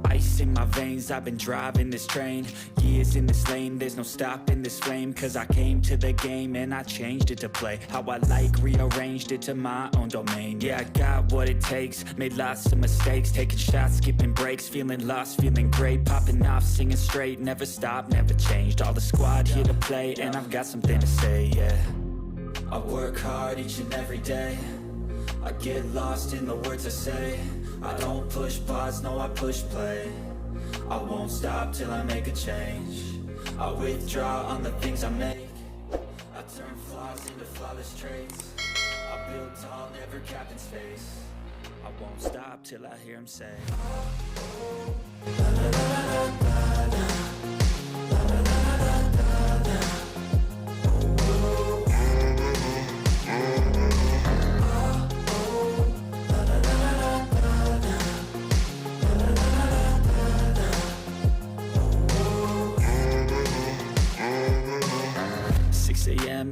Ice in my veins, I've been driving this train. Years in this lane, there's no stopping this flame. Cause I came to the game and I changed it to play how I like, rearranged it to my own domain. Yeah, I got what it takes, made lots of mistakes, taking shots, skipping breaks, feeling lost, feeling great, popping off, singing straight, never stopped, never changed. All the squad here to play, and I've got something to say, yeah. I work hard each and every day, I get lost in the words I say. I don't push pause, no I push play. I won't stop till I make a change. I withdraw on the things I make. I turn flaws into flawless traits. I build tall, never capped in space. I won't stop till I hear him say, la, la, la, la, la, la.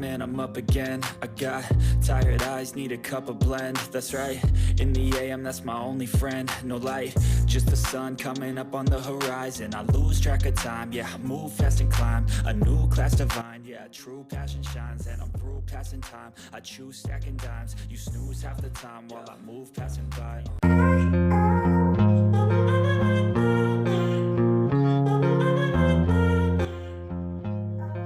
And I'm up again. I got tired eyes, need a cup of blend. That's right, in the AM, that's my only friend. No light, just the sun coming up on the horizon. I lose track of time, yeah, I move fast and climb a new class divine. Yeah, true passion shines, and I'm through passing time. I choose stacking dimes, you snooze half the time while I move passing by.